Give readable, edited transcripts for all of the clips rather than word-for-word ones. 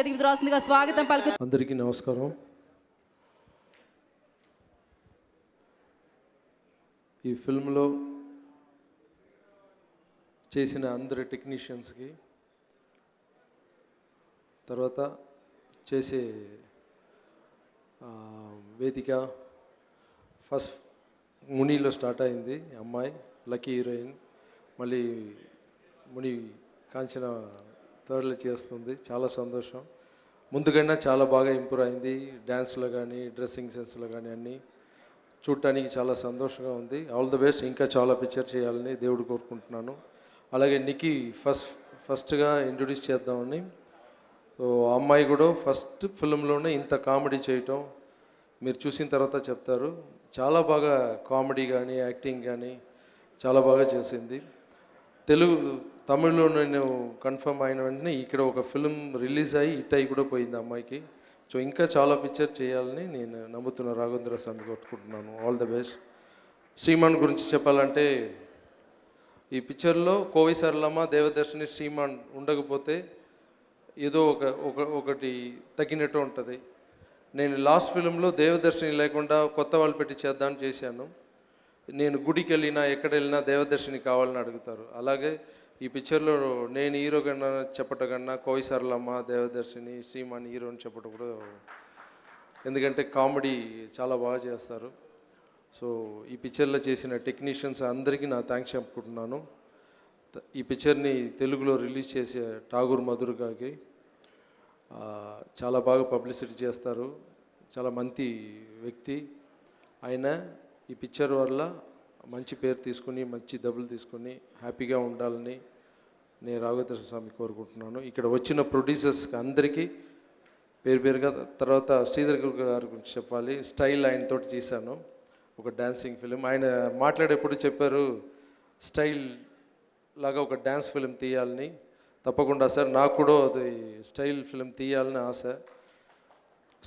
స్వాగతం పలుకు. అందరికీ నమస్కారం. ఈ ఫిల్మ్లో చేసిన అందరి టెక్నీషియన్స్కి, తర్వాత చేసే వేదిక ఫస్ట్ మునిలో స్టార్ట్ అయింది. అమ్మాయి లక్కీ హీరోయిన్, మళ్ళీ ముని కాంచన థర్డ్లో చేస్తుంది. చాలా సంతోషం. ముందుకన్నా చాలా బాగా ఇంప్రూవ్ అయింది. డ్యాన్స్లో కానీ డ్రెస్సింగ్ సెన్స్లో కానీ అన్నీ చూడటానికి చాలా సంతోషంగా ఉంది. All the best. ఇంకా చాలా పిక్చర్ చేయాలని దేవుడు కోరుకుంటున్నాను. అలాగే నికి ఫస్ట్గా ఇంట్రొడ్యూస్ చేద్దామని. సో అమ్మాయి కూడా ఫస్ట్ ఫిల్మ్లోనే ఇంత కామెడీ చేయటం మీరు చూసిన తర్వాత చెప్తారు. చాలా బాగా కామెడీ కానీ యాక్టింగ్ కానీ చాలా బాగా చేసింది. తమిళ్లో నేను కన్ఫర్మ్ అయిన వెంటనే ఇక్కడ ఒక ఫిల్మ్ రిలీజ్ అయ్యి హిట్ అయ్యి కూడా పోయింది అమ్మాయికి. సో ఇంకా చాలా పిక్చర్ చేయాలని నేను నమ్ముతున్న రాఘవేంద్ర స్వామి కొట్టుకుంటున్నాను. All the best. శ్రీమాన్ గురించి చెప్పాలంటే, ఈ పిక్చర్లో కోవి సరళమ్మ, దేవదర్శిని, శ్రీమాన్ ఉండకపోతే ఏదో ఒకటి తగ్గినట్టు ఉంటుంది. నేను లాస్ట్ ఫిల్మ్లో దేవదర్శిని లేకుండా కొత్త వాళ్ళు పెట్టి చేద్దామని చేశాను. నేను గుడికి వెళ్ళినా ఎక్కడ వెళ్ళినా దేవదర్శిని కావాలని అడుగుతారు. అలాగే ఈ పిక్చర్లో నేను హీరో కన్నా చెప్పటం కన్నా కోవి సరళమ్మ, దేవదర్శిని, శ్రీమాన్ హీరోని చెప్పటం కూడా, ఎందుకంటే కామెడీ చాలా బాగా చేస్తారు. సో ఈ పిక్చర్లో చేసిన టెక్నీషియన్స్ అందరికీ నా థ్యాంక్స్ చెప్పుకుంటున్నాను. ఈ పిక్చర్ని తెలుగులో రిలీజ్ చేసే ఠాగూర్ మధుర్గాకి చాలా బాగా పబ్లిసిటీ చేస్తారు. చాలా మంచి వ్యక్తి ఆయన. ఈ పిక్చర్ వల్ల మంచి పేరు తీసుకుని మంచి డబ్బులు తీసుకుని హ్యాపీగా ఉండాలని నేను రాఘవేంద్ర స్వామి కోరుకుంటున్నాను. ఇక్కడ వచ్చిన ప్రొడ్యూసర్స్కి అందరికీ పేరుగా. తర్వాత శ్రీధర్ గారి గురించి చెప్పాలి. స్టైల్ ఆయనతోటి చేశాను ఒక డ్యాన్సింగ్ ఫిలిం. ఆయన మాట్లాడేప్పుడు చెప్పారు స్టైల్ లాగా ఒక డ్యాన్స్ ఫిలిం తీయాలని. తప్పకుండా సార్, నాకు కూడా అది స్టైల్ ఫిలిం తీయాలని ఆశ.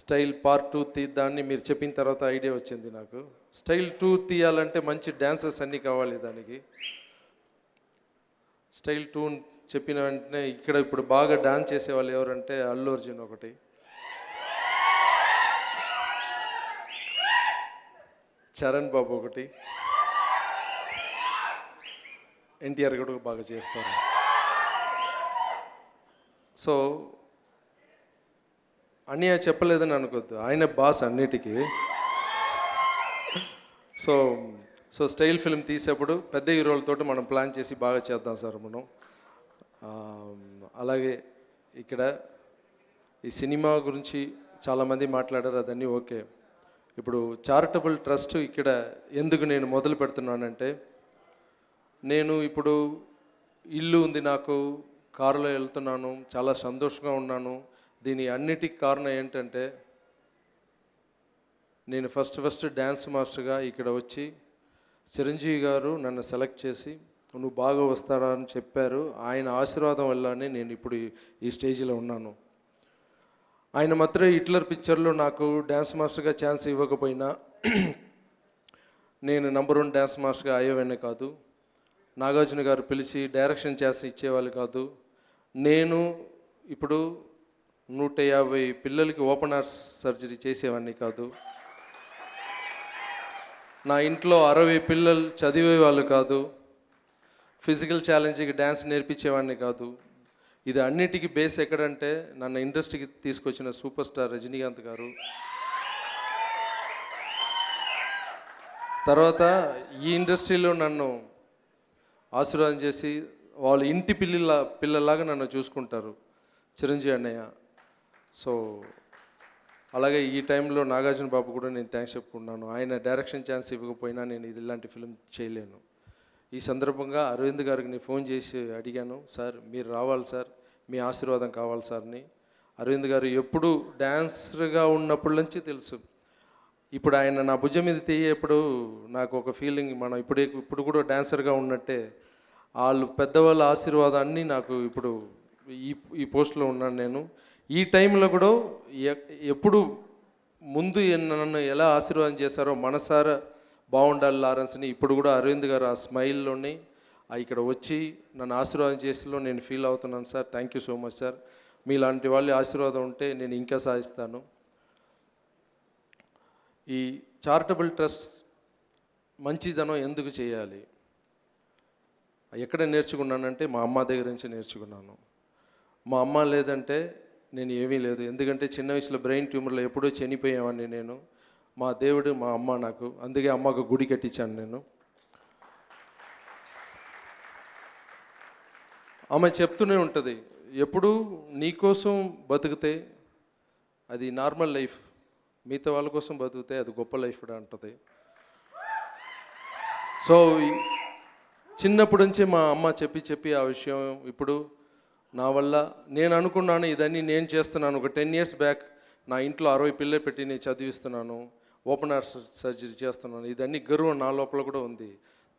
స్టైల్ పార్ట్ 2 తీద్దాన్ని మీరు చెప్పిన తర్వాత ఐడియా వచ్చింది నాకు. స్టైల్ 2 తీయాలంటే మంచి డ్యాన్సర్స్ అన్నీ కావాలి దానికి. స్టైల్ 2 చెప్పిన వెంటనే ఇక్కడ ఇప్పుడు బాగా డాన్స్ చేసేవాళ్ళు ఎవరంటే అల్లు అర్జున్ ఒకటి, చరణ్ బాబు ఒకటి, ఎన్టీఆర్ కూడా బాగా చేస్తారు. సో అన్నయ్య చెప్పలేదని అనుకోద్దు, ఆయన బాస్ అన్నిటికీ. సో స్టైల్ ఫిల్మ్ తీసేప్పుడు పెద్ద హీరోలతో మనం ప్లాన్ చేసి బాగా చేద్దాం సార్ మనం. అలాగే ఇక్కడ ఈ సినిమా గురించి చాలామంది మాట్లాడారు, అదన్నీ ఓకే. ఇప్పుడు చారిటబుల్ ట్రస్ట్ ఇక్కడ ఎందుకు నేను మొదలు పెడుతున్నానంటే, నేను ఇప్పుడు ఇల్లు ఉంది నాకు, కారులో వెళ్తున్నాను, చాలా సంతోషంగా ఉన్నాను. దీని అన్నిటికి కారణం ఏంటంటే, నేను ఫస్ట్ డ్యాన్స్ మాస్టర్గా ఇక్కడ వచ్చి చిరంజీవి గారు నన్ను సెలెక్ట్ చేసి నువ్వు బాగా వస్తారా అని చెప్పారు. ఆయన ఆశీర్వాదం వల్లనే నేను ఇప్పుడు ఈ స్టేజ్లో ఉన్నాను. ఆయన మాత్రం హిట్లర్ పిక్చర్లో నాకు డ్యాన్స్ మాస్టర్గా ఛాన్స్ ఇవ్వకపోయినా నేను నంబర్ 1 డ్యాన్స్ మాస్టర్గా అయ్యేవాడిని కాదు. నాగార్జున గారు పిలిచి డైరెక్షన్ చేసి ఇచ్చేవాళ్ళు కాదు. నేను ఇప్పుడు 150 పిల్లలకి ఓపెన్ హార్ట్ సర్జరీ చేసేవాడిని కాదు. నా ఇంట్లో 60 పిల్లలు చదివే వాళ్ళు కాదు. ఫిజికల్ ఛాలెంజ్కి డ్యాన్స్ నేర్పించేవాడిని కాదు. ఇది అన్నిటికీ బేస్ ఎక్కడంటే, నన్ను ఇండస్ట్రీకి తీసుకొచ్చిన సూపర్ స్టార్ రజనీకాంత్ గారు. తర్వాత ఈ ఇండస్ట్రీలో నన్ను ఆశీర్వాదం చేసి వాళ్ళ ఇంటి పిల్లలాగా నన్ను చూసుకుంటారు చిరంజీవి అన్నయ్య. సో అలాగే ఈ టైంలో నాగార్జున బాబు కూడా నేను థ్యాంక్స్ చెప్పుకుంటున్నాను. ఆయన డైరెక్షన్ ఛాన్స్ ఇవ్వకపోయినా నేను ఇలాంటి ఫిలిం చేయలేను. ఈ సందర్భంగా అరవింద్ గారికి నేను ఫోన్ చేసి అడిగాను, సార్ మీరు రావాలి సార్, మీ ఆశీర్వాదం కావాలి సార్ని. అరవింద్ గారు ఎప్పుడు డ్యాన్సర్గా ఉన్నప్పటి నుంచి తెలుసు. ఇప్పుడు ఆయన నా భుజం మీద తీయేప్పుడు నాకు ఒక ఫీలింగ్, మనం ఇప్పుడు కూడా డాన్సర్గా ఉన్నట్టే. వాళ్ళు పెద్దవాళ్ళ ఆశీర్వాదాన్ని నాకు ఇప్పుడు ఈ పోస్ట్లో ఉన్నాను నేను. ఈ టైంలో కూడా ఎప్పుడు ముందు నన్ను ఎలా ఆశీర్వాదం చేశారో మనసారా బాగుండాలి లారెన్స్ని, ఇప్పుడు కూడా అరవింద్ గారు ఆ స్మైల్లోని ఇక్కడ వచ్చి నన్ను ఆశీర్వాదం చేసేలో నేను ఫీల్ అవుతున్నాను sir. Thank you so much sir. మీలాంటి వాళ్ళ ఆశీర్వాదం ఉంటే నేను ఇంకా సాధిస్తాను. ఈ చారిటబుల్ ట్రస్ట్ మంచిదనం ఎందుకు చేయాలి, ఎక్కడ నేర్చుకున్నానంటే మా అమ్మ దగ్గర నుంచి నేర్చుకున్నాను. మా అమ్మ లేదంటే నేను ఏమీ లేదు. ఎందుకంటే చిన్న వయసులో బ్రెయిన్ ట్యూమర్లో ఎప్పుడో చనిపోయేవాడిని నేను. మా దేవుడు మా అమ్మ నాకు, అందుకే అమ్మకు గుడి కట్టించాను నేను. ఆమె చెప్తూనే ఉంటుంది, ఎప్పుడు నీకోసం బతికితే అది నార్మల్ లైఫ్, మిగతా వాళ్ళ కోసం బతికితే అది గొప్ప లైఫ్ కూడా అంటుంది. సో చిన్నప్పటి నుంచి మా అమ్మ చెప్పి ఆ విషయం ఇప్పుడు నా వల్ల నేను అనుకున్నాను, ఇదన్నీ నేను చేస్తున్నాను. ఒక 10 years బ్యాక్ నా ఇంట్లో 60 పిల్లలు పెట్టి నేను చదివిస్తున్నాను, ఓపెన్ హార్ట్ సర్జరీ చేస్తున్నాను. ఇదన్నీ గర్వం నా లోపల కూడా ఉంది.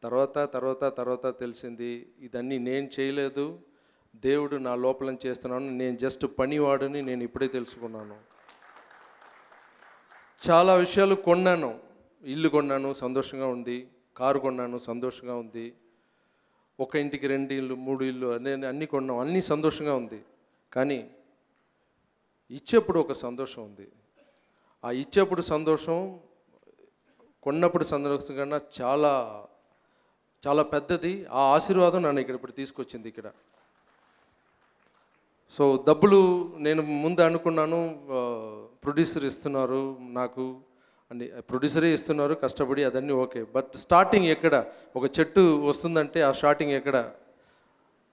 తర్వాత తెలిసింది, ఇదన్నీ నేను చేయలేదు, దేవుడు నా లోపల చేస్తున్నాను, నేను జస్ట్ పనివాడుని నేను ఇప్పుడే తెలుసుకున్నాను. చాలా విషయాలు కొన్నాను, ఇల్లు కొన్నాను, సంతోషంగా ఉంది. కారు కొన్నాను, సంతోషంగా ఉంది. ఒక ఇంటికి 2 ఇళ్ళు 3 ఇళ్ళు అన్నీ కొన్నాం, అన్నీ సంతోషంగా ఉంది. కానీ ఇచ్చేప్పుడు ఒక సంతోషం ఉంది. ఆ ఇచ్చేప్పుడు సంతోషం కొన్నప్పుడు సంతోషం కన్నా చాలా చాలా పెద్దది. ఆ ఆశీర్వాదం నన్ను ఇప్పుడు తీసుకొచ్చింది ఇక్కడ. సో డబ్బులు నేను ముందు అనుకున్నాను, ప్రొడ్యూసర్ ఇస్తున్నారు నాకు అని, ప్రొడ్యూసరే ఇస్తున్నారు కష్టపడి, అదన్నీ ఓకే. బట్ స్టార్టింగ్ ఎక్కడ, ఒక చెట్టు వస్తుందంటే ఆ స్టార్టింగ్ ఎక్కడ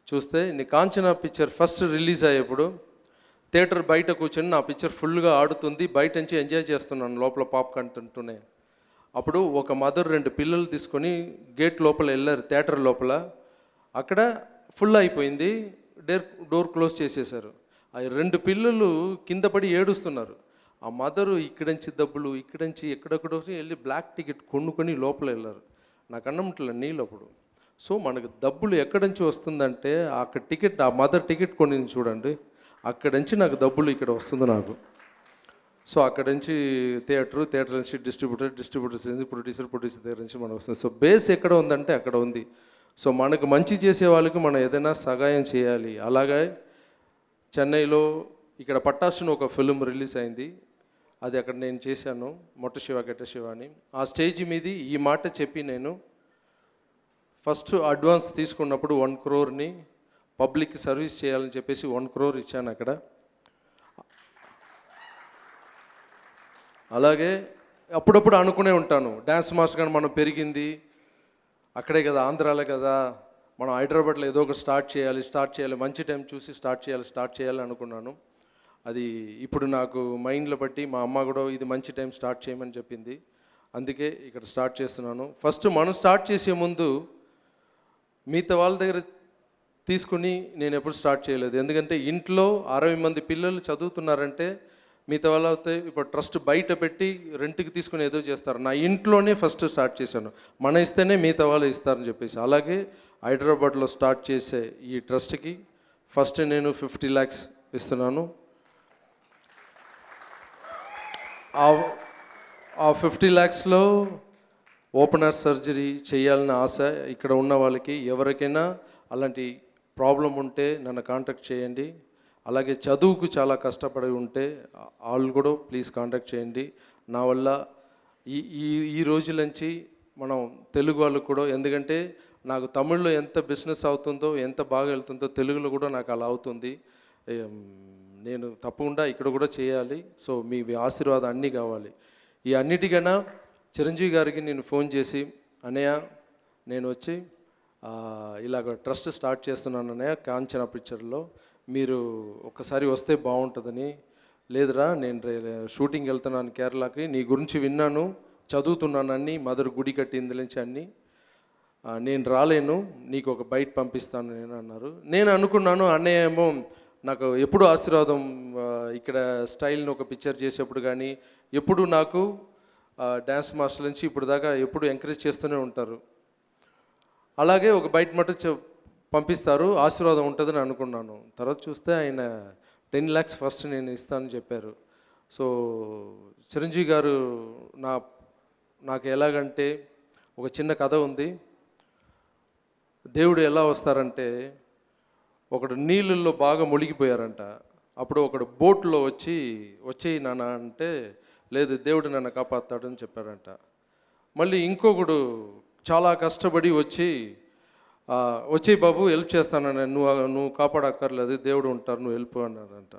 చూస్తే నీ కాంచనా పిక్చర్ ఫస్ట్ రిలీజ్ అయ్యేప్పుడు థియేటర్ బయట కూర్చొని నా పిక్చర్ ఫుల్గా ఆడుతుంది, బయట నుంచి ఎంజాయ్ చేస్తున్నాను లోపల పాప్కార్న్ తింటూనే. అప్పుడు ఒక మదర్ 2 పిల్లలు తీసుకొని గేట్ లోపల వెళ్ళారు, థియేటర్ లోపల. అక్కడ ఫుల్ అయిపోయింది, డోర్ క్లోజ్ చేసేశారు. ఆ 2 పిల్లలు కింద పడి ఏడుస్తున్నారు. ఆ మదరు ఇక్కడి నుంచి డబ్బులు, ఇక్కడి నుంచి ఎక్కడెక్కడో వెళ్ళి బ్లాక్ టికెట్ కొనుక్కొని లోపల వెళ్ళారు. నాకు అన్నముట్ల నీళ్ళు అప్పుడు. సో మనకు డబ్బులు ఎక్కడి నుంచి వస్తుందంటే అక్కడ టికెట్, ఆ మదర్ టికెట్ కొనింది చూడండి, అక్కడి నుంచి నాకు డబ్బులు ఇక్కడ వస్తుంది నాకు. సో అక్కడి నుంచి థియేటర్ నుంచి డిస్ట్రిబ్యూటర్స్ నుంచి ప్రొడ్యూసర్ దగ్గర నుంచి మనకు వస్తుంది. సో బేస్ ఎక్కడ ఉందంటే అక్కడ ఉంది. సో మనకు మంచి చేసే వాళ్ళకి మనం ఏదైనా సహాయం చేయాలి. అలాగే చెన్నైలో ఇక్కడ పట్టాసుని ఒక ఫిల్మ్ రిలీజ్ అయింది, అది అక్కడ నేను చేశాను, మొట్ట శివ గెట్ట శివ అని. ఆ స్టేజ్ మీది ఈ మాట చెప్పి నేను ఫస్ట్ అడ్వాన్స్ తీసుకున్నప్పుడు 1 crore పబ్లిక్కి సర్వీస్ చేయాలని చెప్పేసి 1 crore ఇచ్చాను అక్కడ. అలాగే అప్పుడప్పుడు అనుకునే ఉంటాను, డ్యాన్స్ మాస్టర్ కానీ మనం పెరిగింది అక్కడే కదా, ఆంధ్రాలే కదా, మనం హైదరాబాద్లో ఏదో ఒక స్టార్ట్ చేయాలి, మంచి టైం చూసి స్టార్ట్ చేయాలి అనుకున్నాను. అది ఇప్పుడు నాకు మైండ్లో బట్టి మా అమ్మ కూడా ఇది మంచి టైం స్టార్ట్ చేయమని చెప్పింది, అందుకే ఇక్కడ స్టార్ట్ చేస్తున్నాను. ఫస్ట్ మనం స్టార్ట్ చేసే ముందు మిగతా వాళ్ళ దగ్గర తీసుకుని నేను ఎప్పుడు స్టార్ట్ చేయలేదు. ఎందుకంటే ఇంట్లో 60 మంది పిల్లలు చదువుతున్నారంటే మిగతా వాళ్ళు అయితే ఇప్పుడు ట్రస్ట్ బయట పెట్టి రెంట్కి తీసుకుని ఏదో చేస్తారు. నా ఇంట్లోనే ఫస్ట్ స్టార్ట్ చేశాను, మన ఇస్తేనే మిగతా వాళ్ళు ఇస్తారని చెప్పేసి. అలాగే హైదరాబాద్లో స్టార్ట్ చేసే ఈ ట్రస్ట్కి ఫస్ట్ నేను 50 lakhs ఇస్తున్నాను. ఆ 50 lakhsలో ఓపెన్ హార్ట్ సర్జరీ చేయాలని ఆశ ఇక్కడ ఉన్న వాళ్ళకి, ఎవరికైనా అలాంటి ప్రాబ్లం ఉంటే నన్ను కాంటాక్ట్ చేయండి. అలాగే చదువుకు చాలా కష్టపడి ఉంటే వాళ్ళు కూడా ప్లీజ్ కాంటాక్ట్ చేయండి. నా వల్ల ఈ రోజుల నుంచి మనం తెలుగు వాళ్ళు కూడా, ఎందుకంటే నాకు తమిళ్లో ఎంత బిజినెస్ అవుతుందో, ఎంత బాగా వెళ్తుందో, తెలుగులో కూడా నాకు అలా అవుతుంది. నేను తప్పకుండా ఇక్కడ కూడా చేయాలి. సో మీ ఆశీర్వాదం అన్నీ కావాలి. ఈ అన్నిటికన్నా చిరంజీవి గారికి నేను ఫోన్ చేసి, అన్నయ్య నేను వచ్చి ఇలాగ ట్రస్ట్ స్టార్ట్ చేస్తున్నాను అన్నయ్య కాంచనా పిక్చర్లో, మీరు ఒక్కసారి వస్తే బాగుంటుందని. లేదురా నేను షూటింగ్ వెళ్తున్నాను కేరళకి, నీ గురించి విన్నాను, చదువుతున్నాను అన్నీ, మదర్ గుడి కట్టింది నుంచి అన్నీ, నేను రాలేను, నీకు ఒక బైట్ పంపిస్తాను నేను అన్నారు. నేను అనుకున్నాను అన్నయ్య ఏమో నాకు ఎప్పుడు ఆశీర్వాదం, ఇక్కడ స్టైల్ని ఒక పిక్చర్ చేసేప్పుడు కానీ ఎప్పుడు నాకు డ్యాన్స్ మాస్టర్ నుంచి ఇప్పుడు దాకా ఎప్పుడు ఎంకరేజ్ చేస్తూనే ఉంటారు. అలాగే ఒక బైట్ మటు పంపిస్తారు, ఆశీర్వాదం ఉంటుందని అనుకున్నాను. తర్వాత చూస్తే ఆయన 10 lakhs ఫస్ట్ నేను ఇస్తానని చెప్పారు. సో చిరంజీవి గారు నాకు ఎలాగంటే ఒక చిన్న కథ ఉంది. దేవుడు ఎలా వస్తారంటే, ఒకడు నీళ్ళల్లో బాగా మునిగిపోయారంట, అప్పుడు ఒకడు బోట్లో వచ్చేయి నాన్న అంటే లేదు దేవుడు నన్ను కాపాడుతాడని చెప్పారంట. మళ్ళీ ఇంకొకడు చాలా కష్టపడి వచ్చేయి బాబు హెల్ప్ చేస్తానని, నువ్వు కాపాడక్కర్లేదు దేవుడు ఉంటారు నువ్వు వెళ్ళిపో అన్నారంట.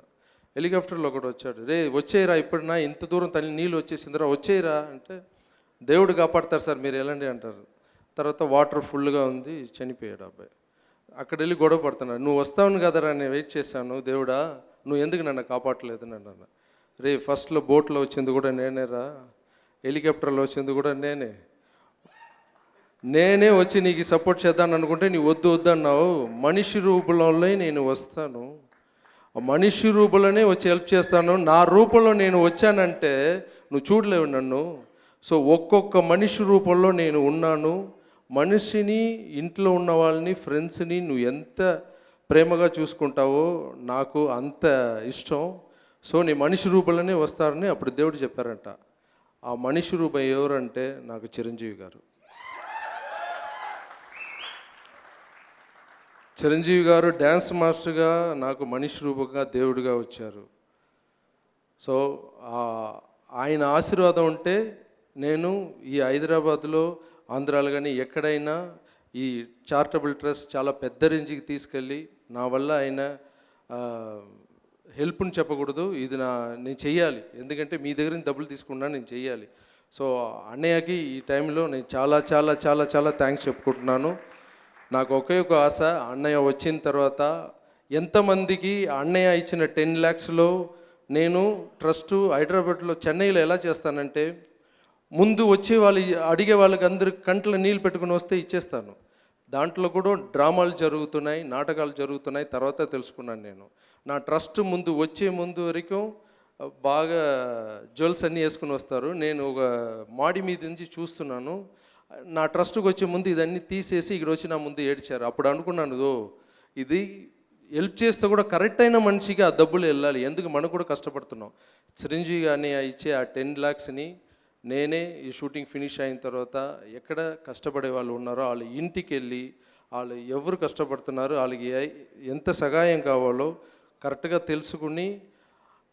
హెలికాప్టర్లో ఒకడు వచ్చాడు, రే వచ్చేయరా ఇప్పుడునా ఇంత దూరం తల్లి నీళ్ళు వచ్చేసిందిరా వచ్చేయరా అంటే దేవుడు కాపాడతారు సార్ మీరు వెళ్ళండి అంటారు. తర్వాత వాటర్ ఫుల్గా ఉంది చనిపోయాడు అబ్బాయి. అక్కడ వెళ్ళి గొడవ పడుతున్నాడు, నువ్వు వస్తావును కదరా నేను వెయిట్ చేశాను దేవుడా నువ్వు ఎందుకు నన్ను కాపాడలేదు అన్నాను. రే ఫస్ట్లో బోట్లో వచ్చింది కూడా నేనేరా, హెలికాప్టర్లో వచ్చింది కూడా నేనే వచ్చి నీకు సపోర్ట్ చేద్దాను అనుకుంటే నీ వద్దు అన్నావు. మనిషి రూపంలో నేను వస్తాను, మనిషి రూపంలోనే వచ్చి హెల్ప్ చేస్తాను, నా రూపంలో నేను వచ్చానంటే నువ్వు చూడలేవు నన్ను. సో ఒక్కొక్క మనిషి రూపంలో నేను ఉన్నాను. మనిషిని ఇంట్లో ఉన్న వాళ్ళని ఫ్రెండ్స్ని నువ్వు ఎంత ప్రేమగా చూసుకుంటావో నాకు అంత ఇష్టం. సో నీ మనిషి రూపంలోనే వస్తారని అప్పుడు దేవుడు చెప్పారంట. ఆ మనిషి రూపం ఎవరంటే నాకు చిరంజీవి గారు. చిరంజీవి గారు డ్యాన్స్ మాస్టర్గా నాకు మనిషి రూపంగా దేవుడిగా వచ్చారు. సో ఆయన ఆశీర్వాదం ఉంటే నేను ఈ హైదరాబాద్లో ఆంధ్రాలో కానీ ఎక్కడైనా ఈ చారిటబుల్ ట్రస్ట్ చాలా పెద్ద రేంజ్కి తీసుకెళ్ళి నా వల్ల ఆయన హెల్ప్ని చెప్పకూడదు, ఇది నేను చెయ్యాలి, ఎందుకంటే మీ దగ్గర నుంచి డబ్బులు తీసుకున్నాను నేను చెయ్యాలి. సో అన్నయ్యకి ఈ టైంలో నేను చాలా చాలా చాలా చాలా థ్యాంక్స్ చెప్పుకుంటున్నాను. నాకు ఒకే ఒక ఆశ, అన్నయ్య వచ్చిన తర్వాత ఎంతమందికి అన్నయ్య ఇచ్చిన 10 lakhsలో నేను ట్రస్టు హైదరాబాద్లో చెన్నైలో ఎలా చేస్తానంటే ముందు వచ్చే వాళ్ళు అడిగే వాళ్ళకి అందరికి కంట్లో నీళ్ళు పెట్టుకుని వస్తే ఇచ్చేస్తాను. దాంట్లో కూడా డ్రామాలు జరుగుతున్నాయి, నాటకాలు జరుగుతున్నాయి, తర్వాత తెలుసుకున్నాను నేను. నా ట్రస్ట్ వచ్చే ముందు వరకు బాగా జ్యువెల్స్ అన్నీ వేసుకుని వస్తారు. నేను ఒక మాడి మీద నుంచి చూస్తున్నాను, నా ట్రస్ట్కి వచ్చే ముందు ఇదన్నీ తీసేసి ఇక్కడ వచ్చి నా ముందు ఏడ్చారు. అప్పుడు అనుకున్నాను ఇది హెల్ప్ చేస్తే కూడా కరెక్ట్ అయిన మనిషికి ఆ డబ్బులు వెళ్ళాలి, ఎందుకు మనం కూడా కష్టపడుతున్నాం. చిరంజీవి గారిని ఇచ్చే ఆ 10 lakhsని నేనే ఈ షూటింగ్ ఫినిష్ అయిన తర్వాత ఎక్కడ కష్టపడే వాళ్ళు ఉన్నారో వాళ్ళ ఇంటికి వెళ్ళి వాళ్ళు ఎవరు కష్టపడుతున్నారో వాళ్ళకి ఎంత సహాయం కావాలో కరెక్ట్గా తెలుసుకుని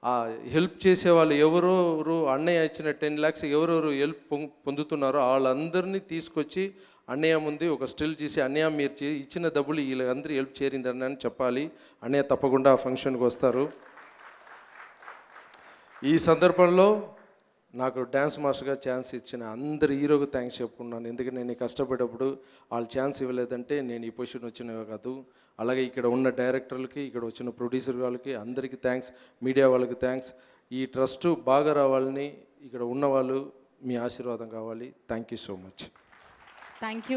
ఆ హెల్ప్ చేసే వాళ్ళు ఎవరెవరు అన్నయ్య ఇచ్చిన 10 lakhs ఎవరెవరు హెల్ప్ పొందుతున్నారో వాళ్ళందరినీ తీసుకొచ్చి అన్నయ్య ముందు ఒక స్టిల్ చేసి అన్నయ్య మీరు ఇచ్చిన డబ్బులు వీళ్ళందరూ హెల్ప్ చేరిందని అని చెప్పాలి. అన్నయ్య తప్పకుండా ఆ ఫంక్షన్కి వస్తారు. ఈ సందర్భంలో నాకు డ్యాన్స్ మాస్టర్గా ఛాన్స్ ఇచ్చిన అందరు హీరోకి థ్యాంక్స్ చెప్పుకున్నాను. ఎందుకంటే నేను కష్టపడేటప్పుడు వాళ్ళు ఛాన్స్ ఇవ్వలేదంటే నేను ఈ పొజిషన్ వచ్చినవే కాదు. అలాగే ఇక్కడ ఉన్న డైరెక్టర్లకి, ఇక్కడ వచ్చిన ప్రొడ్యూసర్ వాళ్ళకి అందరికీ థ్యాంక్స్, మీడియా వాళ్ళకి థ్యాంక్స్. ఈ ట్రస్ట్ బాగా రావాలని ఇక్కడ ఉన్నవాళ్ళు మీ ఆశీర్వాదం కావాలి. Thank you so much. Thank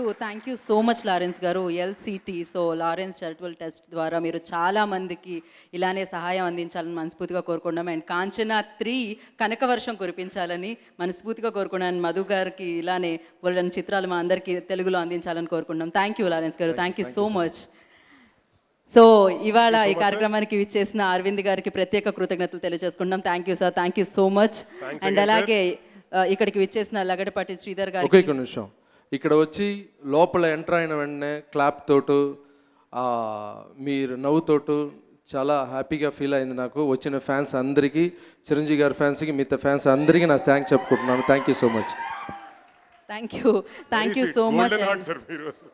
you so much Lawrence గారు. ఎల్సిటీ సో లారెన్స్ చారిటబుల్ ట్రస్ట్ ద్వారా మీరు చాలామందికి ఇలానే సహాయం అందించాలని మనస్ఫూర్తిగా కోరుకున్నాం. అండ్ కాంచనా 3 కనకవర్షం కురిపించాలని మనస్ఫూర్తిగా కోరుకున్నాను. మధు గారికి ఇలానే వాళ్ళ చిత్రాలు మా అందరికీ తెలుగులో అందించాలని కోరుకున్నాం. థ్యాంక్ యూ లారెన్స్ గారు, thank you so much. So ఇవాళ ఈ కార్యక్రమానికి విచ్చేసిన అరవింద్ గారికి ప్రత్యేక కృతజ్ఞతలు తెలియజేసుకుంటున్నాం. Thank you sir, thank you so much. And అలాగే ఇక్కడికి విచ్చేసిన లగడపాటి శ్రీధర్ గారికి ఒక నిమిషం, ఇక్కడ వచ్చి లోపల ఎంటర్ అయిన వెంటనే క్లాప్ తోటు మీరు నవ్వుతోటు చాలా హ్యాపీగా ఫీల్ అయింది నాకు. వచ్చిన ఫ్యాన్స్ అందరికీ, చిరంజీవి గారి ఫ్యాన్స్కి, మిగతా ఫ్యాన్స్ అందరికీ నా థ్యాంక్స్ చెప్పుకుంటున్నాను. Thank you so much. Thank you so much.